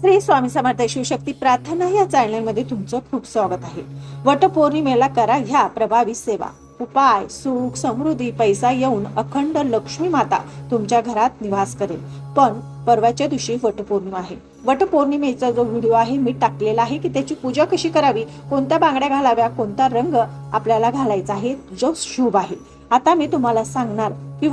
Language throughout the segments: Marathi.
श्री स्वामी समर्थ शिवशक्ती प्रार्थना या चॅनलमध्ये तुमचं खूप स्वागत आहे। वटपौर्णिमेला करा ह्या प्रभावी सेवा। उपाय सुख समृद्धी पैसा येऊन अखंड लक्ष्मी माता तुमच्या घरात निवास करेल। पण परवाच्या दिवशी वटपौर्णिमा आहे। वटपौर्णिमेचा जो व्हिडिओ आहे मी टाकलेला आहे की त्याची पूजा कशी करावी, कोणत्या बांगड्या घालाव्या, कोणता रंग आपल्याला घालायचा आहे जो शुभ आहे। आता मी तुम्हाला सांगणार की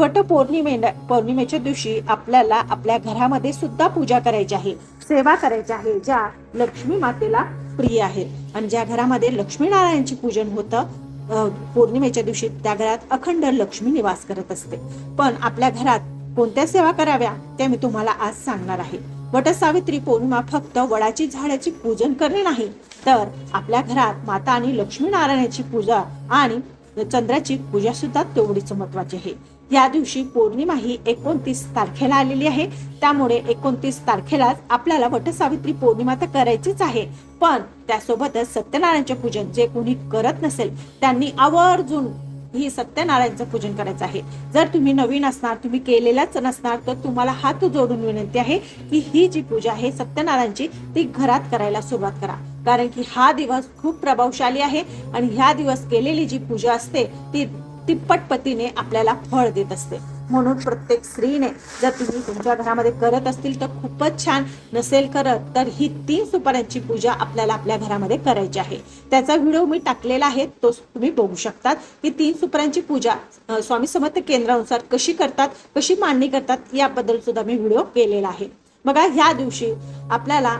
पौर्णिमेच्या दिवशी आपल्याला आपल्या घरामध्ये सुद्धा पूजा करायची आहे, सेवा करायची आहे ज्या लक्ष्मी मातेला प्रिय आहेत। आणि ज्या घरामध्ये लक्ष्मीनारायणची पूजन होतं पौर्णिमेच्या दिवशी त्या घरात अखंड लक्ष्मी निवास करत असते। पण आपल्या घरात कोणत्या सेवा कराव्या ते मी तुम्हाला आज सांगणार आहे। वटसावित्री पौर्णिमा फक्त वडाची झाडाची पूजन करणे नाही, तर आपल्या घरात माता आणि लक्ष्मीनारायणाची पूजा आणि चंद्राची पूजा सुद्धा तेवढीच महत्वाची आहे। या दिवशी पौर्णिमा ही 29 तारखेला आलेली आहे, त्यामुळे 29 तारखेलाच आपल्याला वटसावित्री पौर्णिमा तर करायचीच आहे। पण त्यासोबतच सत्यनारायणचे पूजन जे कोणी करत नसेल त्यांनी आवर्जून ही सत्यनारायणचं पूजन करायचं आहे। जर तुम्ही नवीन असणार, तुम्ही केलेलाच नसणार, तर तुम्हाला हात जोडून विनंती आहे की ही जी पूजा आहे सत्यनारायणची ती घरात करायला सुरुवात करा, कारण की हा दिवस खूप प्रभावशाली आहे आणि ह्या दिवस केलेली जी पूजा असते ती तिप्पट पतीने आपल्याला फळ देत असते। म्हणून प्रत्येक स्त्रीने जर तुम्ही तुमच्या घरामध्ये करत असतील तर खूपच छान, नसेल करत तर ही 3 सुपाऱ्यांची पूजा आपल्याला आपल्या घरामध्ये करायची आहे। त्याचा व्हिडिओ मी टाकलेला आहे, तो तुम्ही बघू शकतात की 3 सुपाऱ्यांची पूजा स्वामी समर्थ केंद्रानुसार कशी करतात, कशी मांडणी करतात याबद्दल सुद्धा मी व्हिडिओ केलेला आहे। बघा, ह्या दिवशी आपल्याला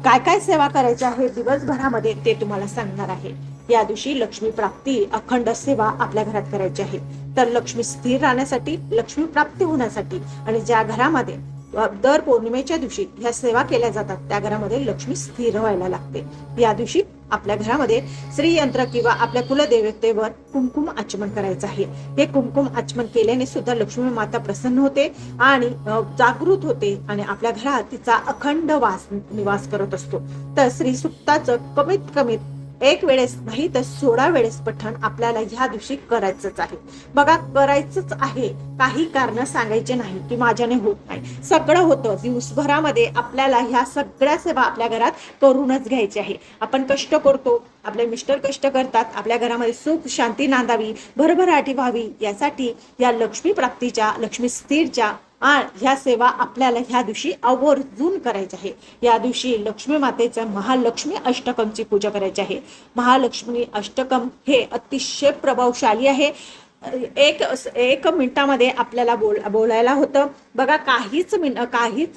काय काय सेवा करायची आहे दिवसभरामध्ये ते तुम्हाला सांगणार आहे। या दिवशी लक्ष्मी प्राप्ती अखंड सेवा आपल्या घरात करायची आहे। तर लक्ष्मी स्थिर राहण्यासाठी, लक्ष्मी प्राप्ती होण्यासाठी आणि ज्या घरामध्ये दर पौर्णिमेच्या दिवशी ह्या सेवा केल्या जातात त्या घरामध्ये लक्ष्मी स्थिर व्हायला लागते। या दिवशी आपल्या घरामध्ये श्रीयंत्र किंवा आपल्या कुलदेवतेवर कुमकुम आचमन करायचं आहे। हे कुमकुम आचमन केल्याने सुद्धा लक्ष्मी माता प्रसन्न होते आणि जागृत होते आणि आपल्या घरात तिचा अखंड निवास करत असतो। तर श्री सुक्ताचं कमीत कमी 1 वेळेस नाही तर 16 वेळेस पठण आपल्याला ह्या दिवशी करायचंच आहे। बघा, करायचंच आहे, काही कारण सांगायचे नाही की माझ्याने होत नाही, सगळं होतं। दिवसभरामध्ये आपल्याला ह्या सगळ्या सेवा आपल्या घरात करूनच घ्यायची आहे। आपण कष्ट करतो, आपले मिस्टर कष्ट करतात, आपल्या घरामध्ये सुख शांती नांदावी, भरभराटी व्हावी, यासाठी या लक्ष्मी प्राप्तीच्या, लक्ष्मी स्थिरच्या ह्या सेवा आपल्याला ह्या दिवशी आवर्जून करायची आहे। या दिवशी लक्ष्मी मातेचं महालक्ष्मी अष्टकमची पूजा करायची आहे। महालक्ष्मी अष्टकम हे अतिशय प्रभावशाली आहे। एक मिनिटामध्ये आपल्याला बोलायला होतं। बघा, काहीच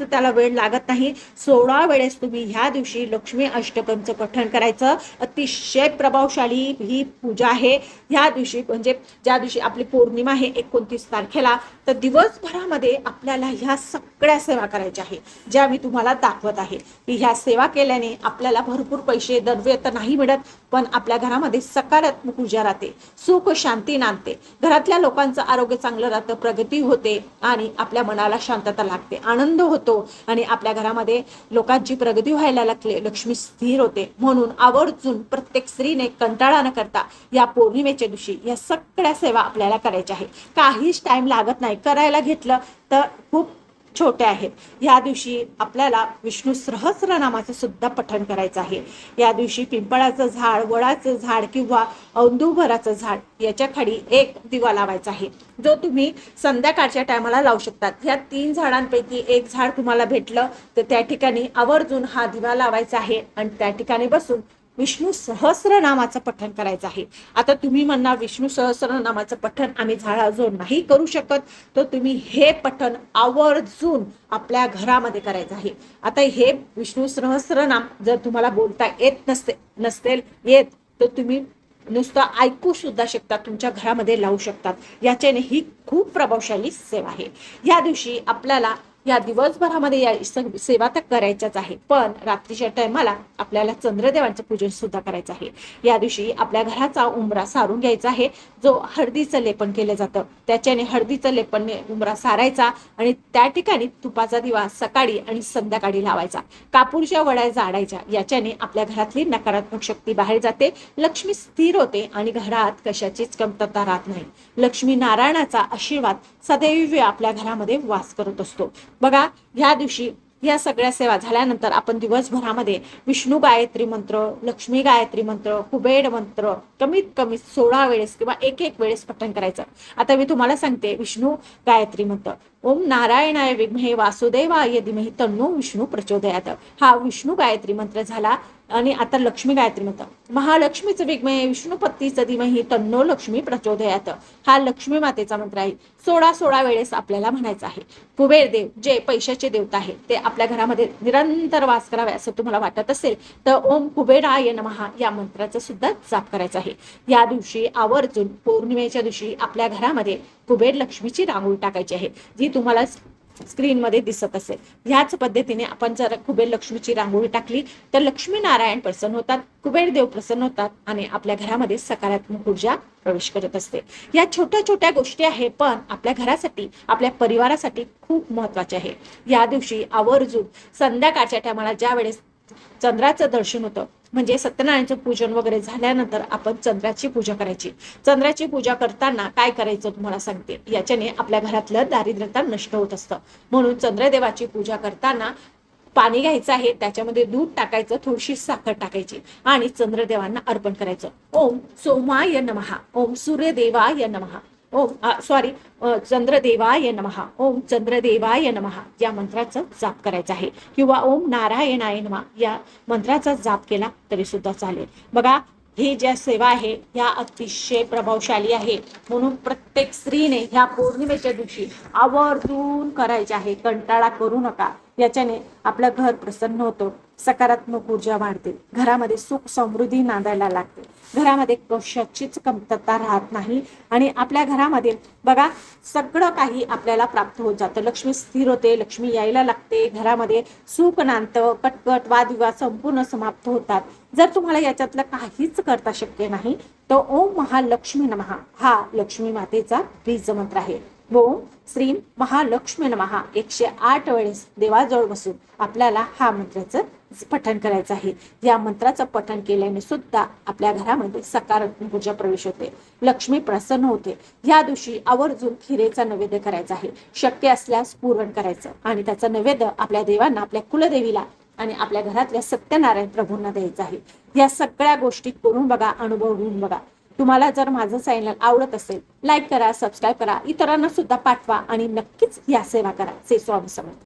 त्याला वेळ लागत नाही। 16 वेळेस तुम्ही ह्या दिवशी लक्ष्मी अष्टकमचं पठण करायचं। अतिशय प्रभावशाली ही पूजा आहे। ह्या दिवशी म्हणजे ज्या दिवशी आपली पौर्णिमा आहे 29 तारखेला, तर दिवसभरामध्ये आपल्याला ह्या सगळ्या सेवा करायच्या आहे ज्या मी तुम्हाला दाखवत आहे। की ह्या सेवा केल्याने आपल्याला भरपूर पैसे द्रव्य तर नाही मिळत, पण आपल्या घरामध्ये सकारात्मक ऊर्जा राहते, सुख शांती नांदते, घरातल्या लोकांचं आरोग्य चांगलं राहतं, प्रगती होते आणि आपल्या मनाला शांतता लागते, आनंद होतो आणि आपल्या घरामध्ये लोकांची प्रगती व्हायला लागते, लक्ष्मी स्थिर होते। म्हणून आवर्जून प्रत्येक स्त्रीने कंटाळा न करता या पौर्णिमेच्या दिवशी या सगळ्या सेवा आपल्याला करायच्या आहे। काहीच टाइम लागत नाही, करायला घेतलं तर खूप छोटे आहेत। या दिवशी आपल्याला विष्णू सहस्रनामाचं सुद्धा पठण करायचं आहे। या दिवशी पिंपळाचं झाड, वडाचं झाड किंवा औदुंबराचं झाड याच्या खाली एक दिवा लावायचा आहे, जो तुम्ही संध्याकाळच्या टायमाला लावू शकतात। या 3 झाडांपैकी एक झाड तुम्हाला भेटलं तर त्या ठिकाणी आवर्जून हा दिवा लावायचा आहे आणि त्या ठिकाणी बसून विष्णू सहस्रनामाचं पठण करायचं आहे। आता तुम्ही म्हणणार विष्णू सहस्रनामाचं पठण आम्ही झाडाजवळ नाही करू शकत, तर तुम्ही हे पठण आवर्जून आपल्या घरामध्ये करायचं आहे। आता हे विष्णू सहस्रनाम जर तुम्हाला बोलता येत नसेल तर तुम्ही नुसतं ऐकू सुद्धा शकता, तुमच्या घरामध्ये लावू शकतात। याच्याने ही खूप प्रभावशाली सेवा आहे। या दिवशी आपल्याला या दिवसभरामध्ये या सेवा तर करायच्याच आहे, पण रात्रीच्या टायमाला आपल्याला चंद्रदेवांचं पूजन सुद्धा करायचं आहे। या दिवशी आपल्या घराचा उंबरा सारून घ्यायचा आहे, जो हळदीचं लेपन केलं जातं, त्याच्याने हळदीचं लेपन उंबरा सारायचा आणि त्या ठिकाणी तुपाचा दिवा सकाळी आणि संध्याकाळी लावायचा, कापूरच्या वड्या जाळायच्या। याच्याने आपल्या घरातली नकारात्मक शक्ती बाहेर जाते, लक्ष्मी स्थिर होते आणि घरात कशाचीच कमतरता राहत नाही। लक्ष्मी नारायणाचा आशीर्वाद सदैव आपल्या घरामध्ये वास करत असतो। बघा, ह्या दिवशी या सगळ्या सेवा झाल्यानंतर आपण दिवसभरामध्ये विष्णू गायत्री मंत्र, लक्ष्मी गायत्री मंत्र, कुबेर मंत्र कमीत कमी 16 वेळेस किंवा एक वेळेस पठण करायचं. आता मी तुम्हाला सांगते विष्णू गायत्री मंत्र. ओम नारायणाय विद्महे वासुदेवाय धीमहि तन्नो विष्णू प्रचोदयात. हा विष्णू गायत्री मंत्र झाला. आणि आता लक्ष्मी गायत्री मंत्र. महालक्ष्मीचं विद्महे विष्णुपत्नीचं धीमहि तन्नो लक्ष्मी प्रचोदयात. हा लक्ष्मी मातेचा मंत्र आहे. 16 वेळेस आपल्याला म्हणायचं आहे. कुबेर देव जे पैशाचे देवता आहे ते आपल्या घरामध्ये निरंतर वास करावे असं तुम्हाला वाटत असेल तर ओम कुबेराय नमः या मंत्राचा सुद्धा जाप करायचा आहे. या दिवशी आवर्जून पौर्णिमेच्या दिवशी आपल्या घरामध्ये कुबेर लक्ष्मीची रांगोळी टाकायची आहे, जी तुम्हाला स्क्रीनमध्ये दिसत असेल. ह्याच पद्धतीने आपण जर कुबेर लक्ष्मीची रांगोळी टाकली तर लक्ष्मी नारायण प्रसन्न होतात, कुबेर देव प्रसन्न होतात आणि आपल्या घरामध्ये सकारात्मक ऊर्जा प्रवेश करत असते. या छोट्या छोट्या गोष्टी आहे पण आपल्या घरासाठी, आपल्या परिवारासाठी खूप महत्वाचे आहे. या दिवशी आवर्जून संध्याकाळच्या टायमाला ज्या वेळेस चंद्राचं दर्शन होतं म्हणजे सत्यनारायणचं पूजन वगैरे झाल्यानंतर आपण चंद्राची पूजा करायची. चंद्राची पूजा करताना काय करायचं तुम्हाला सांगते. याच्याने आपल्या घरातलं दारिद्र्यता नष्ट होत असतं. म्हणून चंद्रदेवाची पूजा करताना पाणी घ्यायचं आहे, त्याच्यामध्ये दूध टाकायचं, थोडीशी साखर टाकायची आणि चंद्रदेवांना अर्पण करायचं. ओम सोमाय नमः, ओम सूर्यदेवाय नमः, चंद्रदेवाय नमः, ओम चंद्रदेवाय नमः या मंत्राचा जाप करायचा आहे. किंवा ओम नारायणाय नमः या मंत्राचा जाप केला तरी सुद्धा चालेल. बघा ही ज्या सेवा आहे ह्या अतिशय प्रभावशाली आहे. म्हणून प्रत्येक स्त्रीने ह्या पौर्णिमेच्या दिवशी आवर्जून करायचे आहे. कंटाळा करू नका. याच्याने आपलं घर प्रसन्न होतं, सकारात्मक ऊर्जा वाढते, घरामध्ये सुख समृद्धी नांदायला लागते, घरामध्ये कशाचीच कमतरता राहत नाही आणि आपल्या घरामध्ये बघा सगळं काही आपल्याला प्राप्त होत जातं. लक्ष्मी स्थिर होते, लक्ष्मी यायला लागते, घरामध्ये सुख नांदतं, कटकट वादविवाद संपूर्ण समाप्त होतात. जर तुम्हाला याच्यातलं काहीच करता शक्य नाही तर ओम महालक्ष्मी नमः हा लक्ष्मी मातेचा बीज मंत्र आहे. ओम श्री महालक्ष्मी नमः 108 वेळेस देवाजवळ बसून आपल्याला हा मंत्राचं पठण करायचं आहे. या मंत्राचं पठण केल्याने सुद्धा आपल्या घरामध्ये सकारात्मक ऊर्जा प्रवेश होते, लक्ष्मी प्रसन्न होते. या दिवशी आवर्जून खिरेचा नैवेद्य करायचा आहे. शक्य असल्यास पुरण करायचं आणि त्याचा नैवेद्य आपल्या देवांना, आपल्या कुलदेवीला आणि आपल्या घरातल्या सत्यनारायण प्रभूंना द्यायचं आहे. या सगळ्या गोष्टी करून बघा, अनुभव घेऊन बघा. तुम्हाला जर माझं चॅनल आवडत असेल लाईक करा, सबस्क्राईब करा, इतरांना सुद्धा पाठवा आणि नक्कीच या सेवा करा. श्री स्वामी समर्थ.